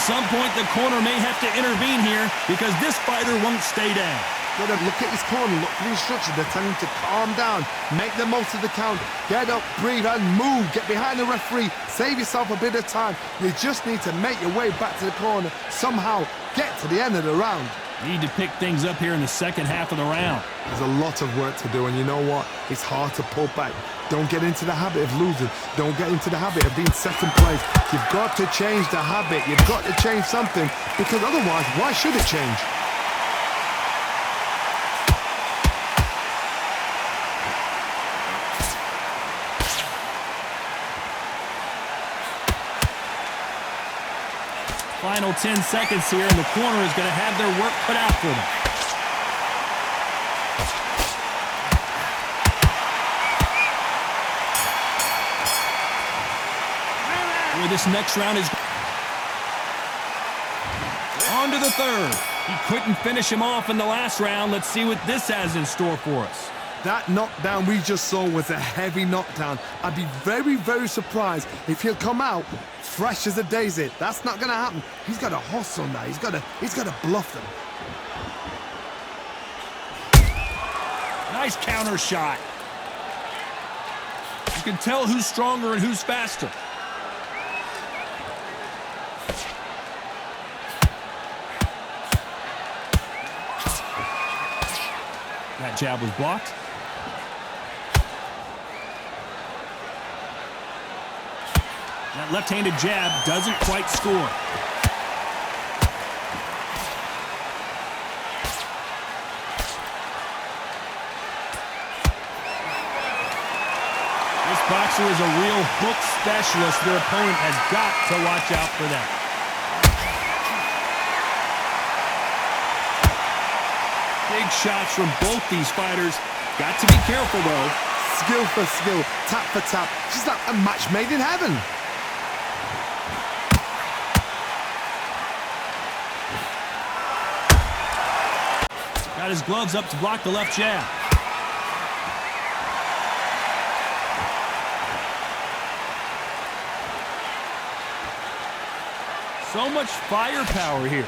some point, the corner may have to intervene here because this fighter won't stay down. Got to look at his corner, look for the instructions. They're telling him to calm down, make the most of the count, get up, breathe, and move. Get behind the referee, save yourself a bit of time. You just need to make your way back to the corner, somehow get to the end of the round. Need to pick things up here in the second half of the round. There's a lot of work to do, and you know what? It's hard to pull back. Don't get into the habit of losing. Don't get into the habit of being second place. You've got to change the habit. You've got to change something, because otherwise, why should it change? Final 10 seconds here, and the corner is going to have their work cut out for them. Where this next round is on to the third. He couldn't finish him off in the last round. Let's see what this has in store for us. That knockdown we just saw was a heavy knockdown. I'd be very, very surprised if he'll come out fresh as a daisy. That's not going to happen. He's got to hustle now. He's got to bluff them. Nice counter shot. You can tell who's stronger and who's faster. That jab was blocked. That left-handed jab doesn't quite score. This boxer is a real hook specialist. Their opponent has got to watch out for that. Big shots from both these fighters. Got to be careful, though. Skill for skill, tap for tap. Just like a match made in heaven. Got his gloves up to block the left jab. So much firepower here.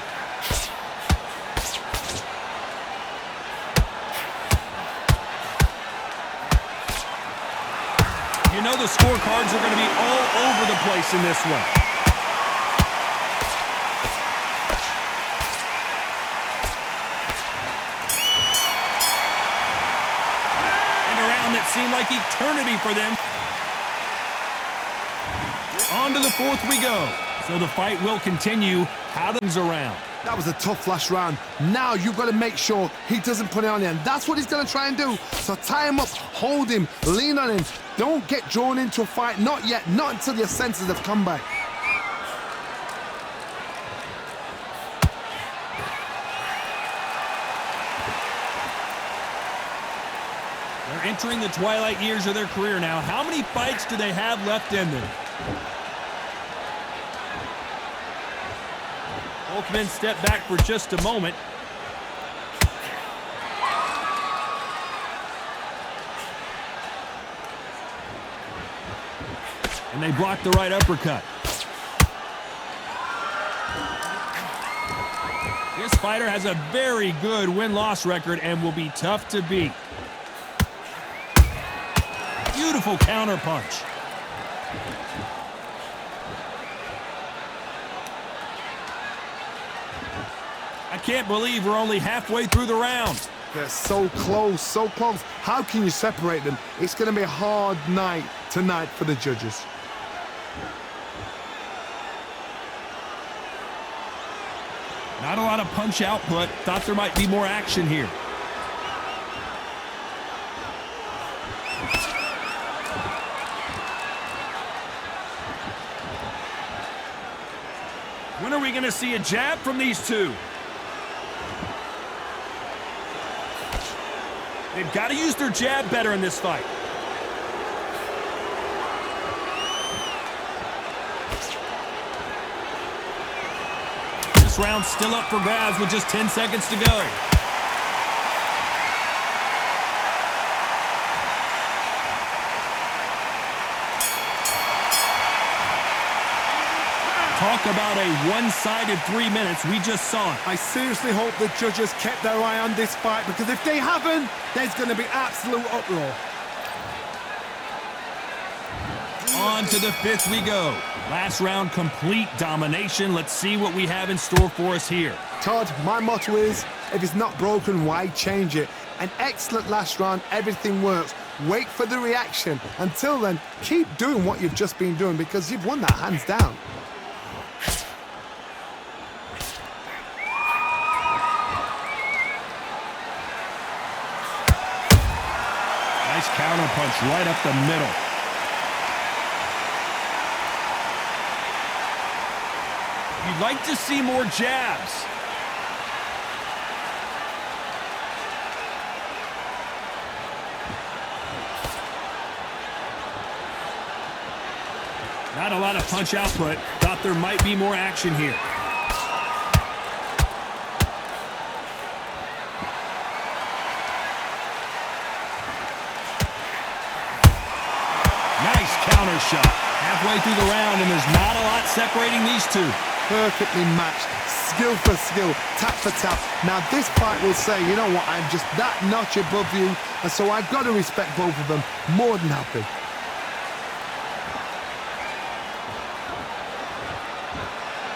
You know the scorecards are going to be all over the place in this one. And a round that seemed like eternity for them. On to the fourth we go. So the fight will continue. How things around. That was a tough last round. Now you've got to make sure he doesn't put it on you, and that's what he's going to try and do. So tie him up, hold him, lean on him. Don't get drawn into a fight. Not yet. Not until your senses have come back. They're entering the twilight years of their career now. How many fights do they have left in them? Both men step back for just a moment. And they block the right uppercut. This fighter has a very good win-loss record and will be tough to beat. Beautiful counter punch. I can't believe we're only halfway through the round. They're so close, so close. How can you separate them? It's going to be a hard night tonight for the judges. Not a lot of punch output. Thought there might be more action here. When are we going to see a jab from these two? They've got to use their jab better in this fight. This round's still up for grabs with just 10 seconds to go. Talk about a one-sided 3 minutes. We just saw it. I seriously hope the judges kept their eye on this fight, because if they haven't, there's going to be absolute uproar. On to the fifth we go. Last round, complete domination. Let's see what we have in store for us here. Todd, my motto is, if it's not broken, why change it? An excellent last round, everything works. Wait for the reaction. Until then, keep doing what you've just been doing, because you've won that hands down. Nice counter punch right up the middle. You'd like to see more jabs. Not a lot of punch output. Thought there might be more action here. Nice counter shot. Halfway through the round, and there's not a lot separating these two. Perfectly matched, skill for skill, tap for tap. Now this fight will say, you know what, I'm just that notch above you, and so I've got to respect both of them more than happy.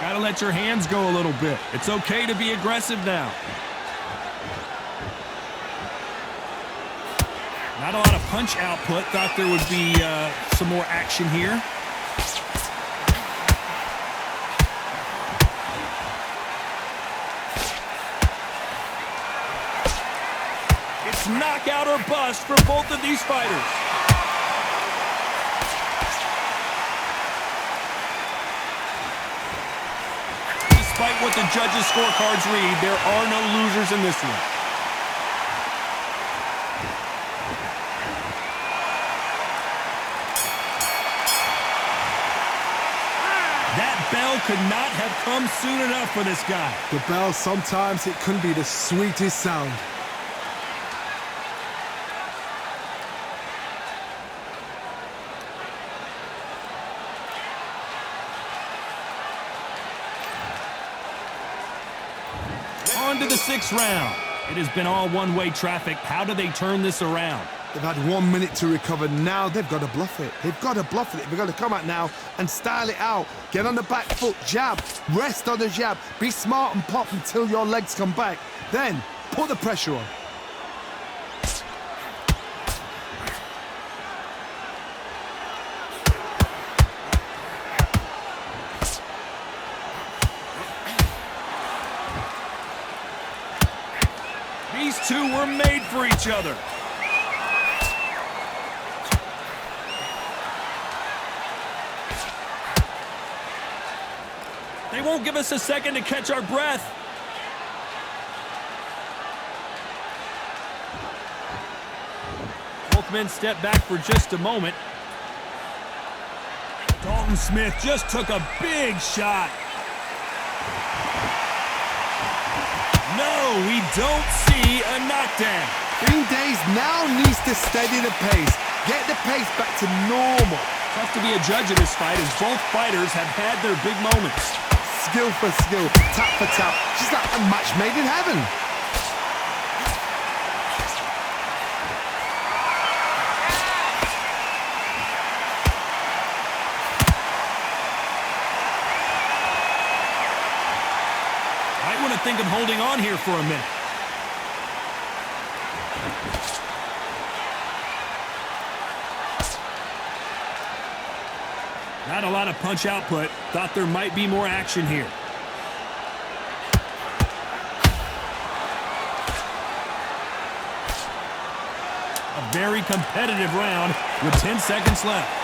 Gotta let your hands go a little bit. It's okay to be aggressive now. Not a lot of punch output. Thought there would be some more action here. It's knockout or bust for both of these fighters. Despite what the judges' scorecards read, there are no losers in this one. That bell could not have come soon enough for this guy. The bell, sometimes it can be the sweetest sound. On to the sixth round. It has been all one-way traffic. How do they turn this around? They've had 1 minute to recover. Now they've got to bluff it. They've got to bluff it. They've got to come out now and style it out. Get on the back foot, jab, rest on the jab. Be smart and pop until your legs come back. Then put the pressure on. These two were made for each other. They won't give us a second to catch our breath. Both men step back for just a moment. Dalton Smith just took a big shot. No, we don't see a knockdown. Green Days now needs to steady the pace. Get the pace back to normal. Tough to be a judge of this fight, as both fighters have had their big moments. Skill for skill, tap for tap. She's like a match made in heaven. I want to think of holding on here for a minute. Not a lot of punch output. Thought there might be more action here. A very competitive round with 10 seconds left.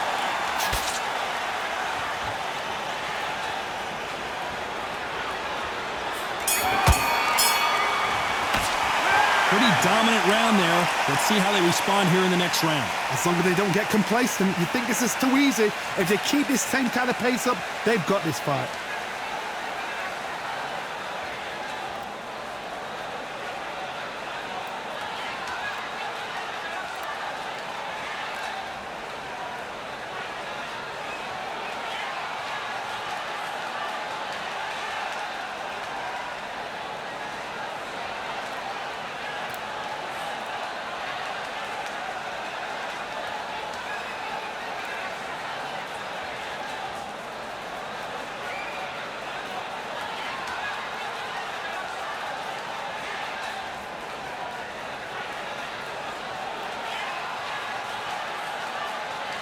Pretty dominant round there. Let's see how they respond here in the next round. As long as they don't get complacent, you think this is too easy. If they keep this same kind of pace up, they've got this fight.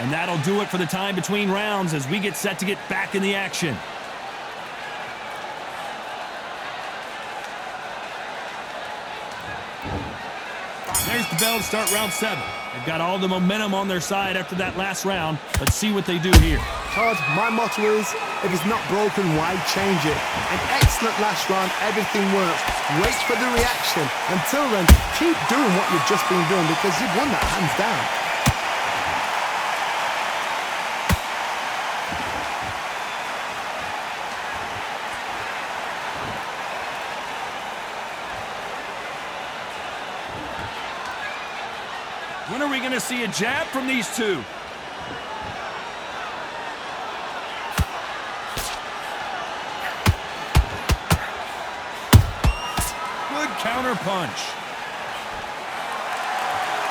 And that'll do it for the time between rounds as we get set to get back in the action. There's the bell to start round 7. They've got all the momentum on their side after that last round. Let's see what they do here. Todd, my motto is, if it's not broken, why change it? An excellent last round, everything works. Wait for the reaction. Until then, keep doing what you've just been doing because you've won that hands down. When are we going to see a jab from these two? Good counter punch.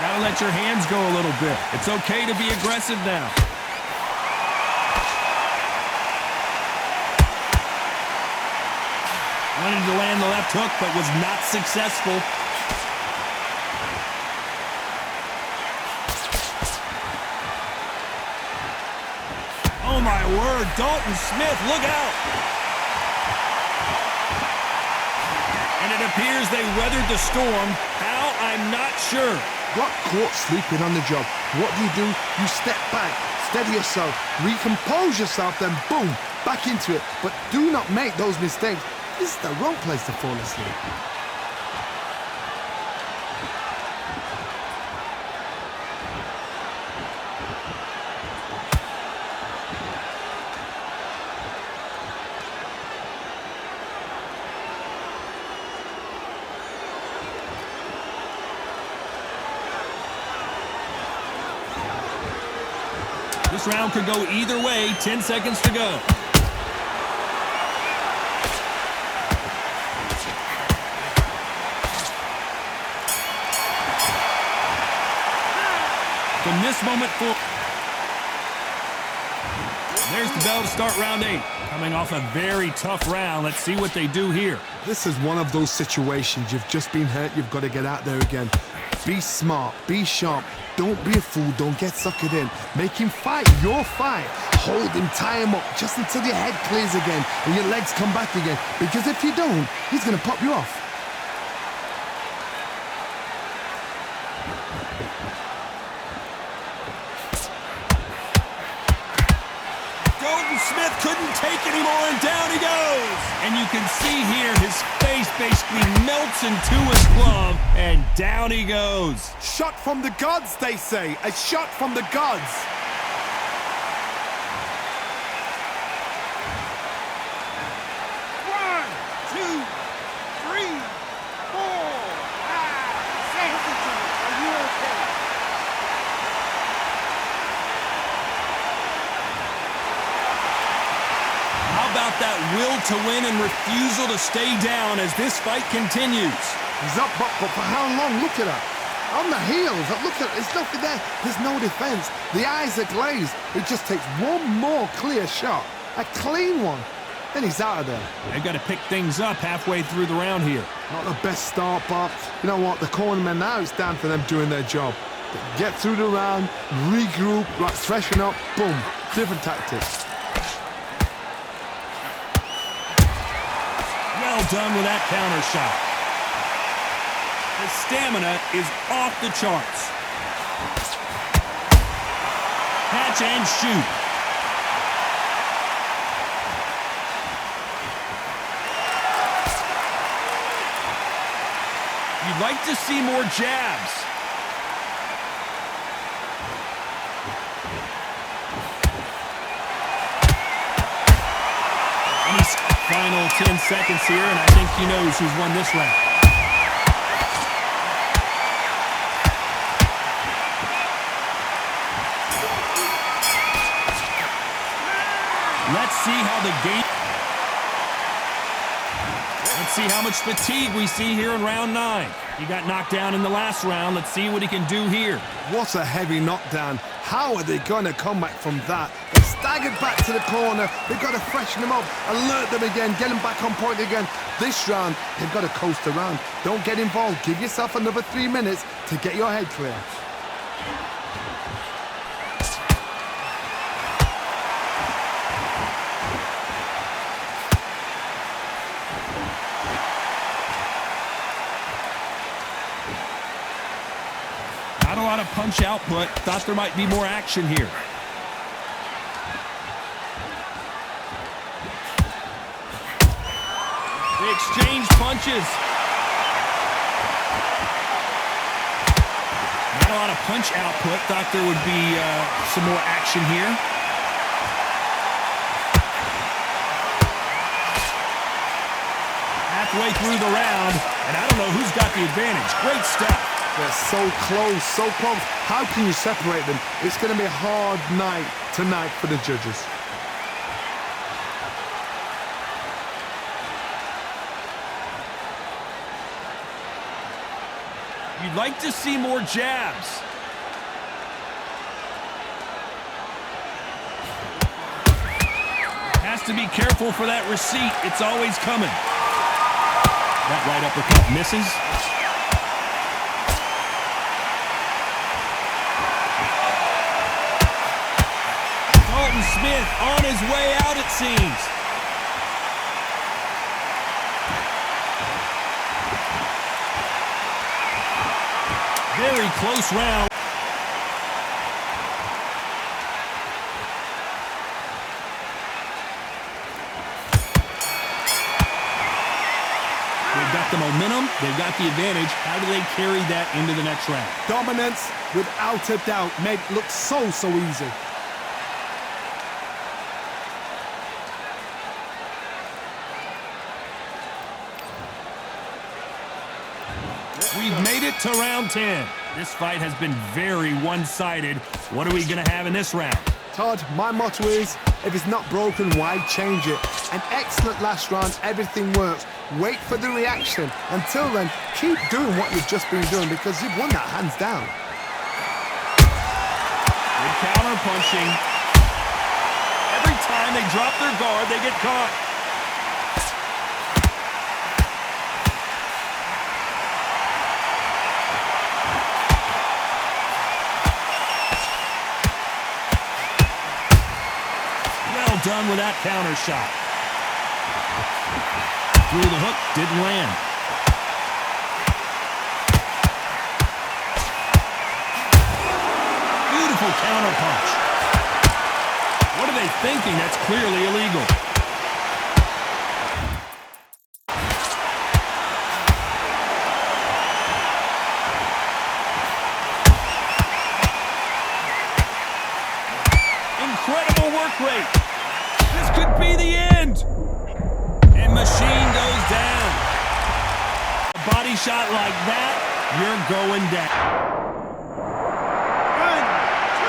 Gotta let your hands go a little bit. It's okay to be aggressive now. Wanted to land the left hook, but was not successful. Oh my word, Dalton Smith, look out! And it appears they weathered the storm. How? I'm not sure. Got caught sleeping on the job. What do? You step back, steady yourself, recompose yourself, then boom, back into it. But do not make those mistakes. This is the wrong place to fall asleep. This round could go either way. 10 seconds to go. From this moment forward, there's the bell to start round 8. Coming off a very tough round. Let's see what they do here. This is one of those situations. You've just been hurt. You've got to get out there again. Be smart. Be sharp. Don't be a fool. Don't get suckered in. Make him fight your fight. Hold him, tie him up just until your head clears again and your legs come back again. Because if you don't, he's going to pop you off. Smith couldn't take anymore, and down he goes. And you can see here his face basically melts into his glove, and down he goes. Shot from the gods, they say. A shot from the gods. That will to win and refusal to stay down as this fight continues. He's up, but for how long? Look at that. On the heels, look at it. There's nothing there. There's no defense. The eyes are glazed. It just takes one more clear shot. A clean one. Then he's out of there. They've got to pick things up halfway through the round here. Not the best start, but you know what? The cornermen now, it's down for them doing their job. Get through the round, regroup, like freshen up, boom. Different tactics. Well done with that counter shot. His stamina is off the charts. Catch and shoot. You'd like to see more jabs. And he's final 10 seconds here, and I think he knows who's won this round. Let's see how the game... Let's see how much fatigue we see here in round 9. He got knocked down in the last round. Let's see what he can do here. What a heavy knockdown. How are they going to come back from that? They staggered back to the corner. They've got to freshen them up, alert them again, get them back on point again. This round, they've got to coast around. Don't get involved. Give yourself another 3 minutes to get your head clear. Not a lot of punch output. Thought there might be more action here. They exchange punches. Not a lot of punch output. Thought there would be some more action here. Halfway through the round, and I don't know who's got the advantage. Great stuff. They're so close, so close. How can you separate them? It's going to be a hard night tonight for the judges. You'd like to see more jabs. Has to be careful for that receipt. It's always coming. That right uppercut misses. Smith on his way out, it seems. Very close round. They've got the momentum. They've got the advantage. How do they carry that into the next round? Dominance, without a doubt, made it look so easy. We've made it to round 10. This fight has been very one-sided. What are we going to have in this round? Todd, my motto is, if it's not broken, why change it? An excellent last round, everything works. Wait for the reaction. Until then, keep doing what you've just been doing because you've won that hands down. Good counter punching. Every time they drop their guard, they get caught. Done with that counter shot. Through the hook, didn't land. Beautiful counter punch. What are they thinking? That's clearly illegal. Incredible work rate. This could be the end. And machine goes down. A body shot like that, you're going down. 1, 2,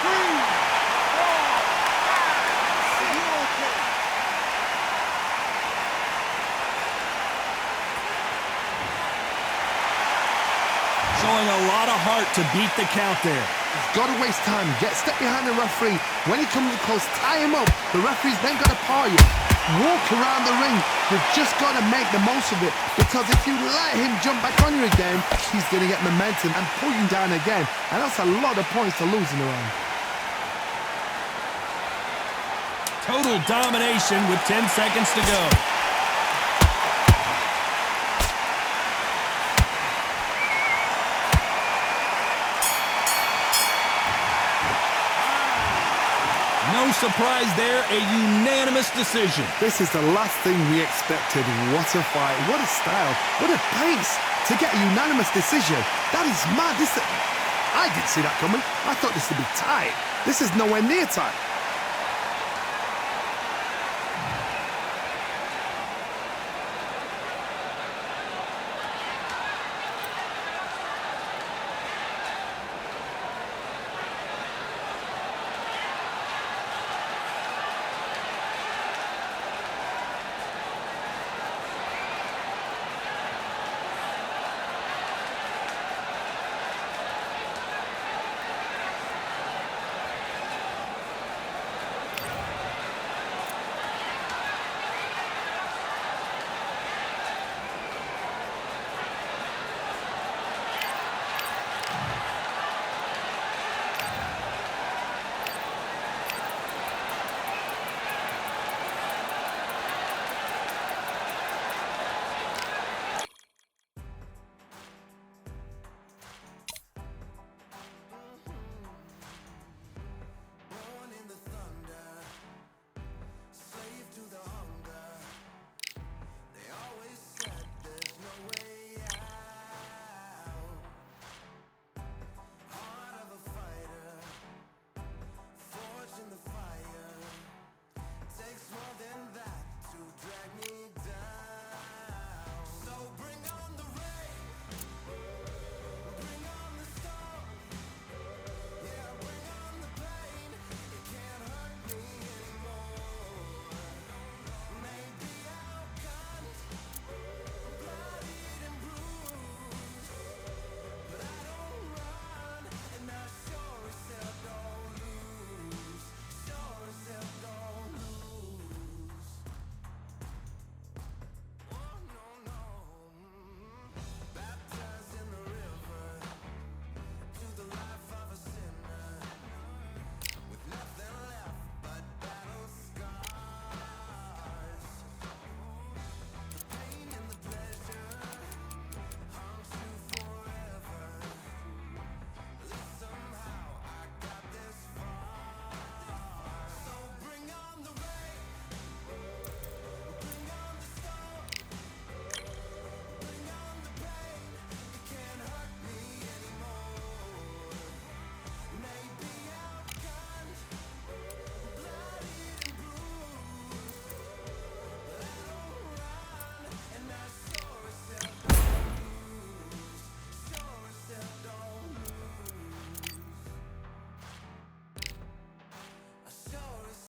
3, 4, 5. Showing a lot of heart to beat the count there. He's got to waste time. Step behind the referee. When he comes close, tie him up. The referee's then got to paw you. Walk around the ring. You've just got to make the most of it. Because if you let him jump back on you again, he's going to get momentum and pull you down again. And that's a lot of points to lose in the round. Total domination with 10 seconds to go. No surprise there, a unanimous decision. This is the last thing we expected. What a fight, what a style, what a pace to get a unanimous decision. That is mad. I didn't see that coming. I thought this would be tight. This is nowhere near tight.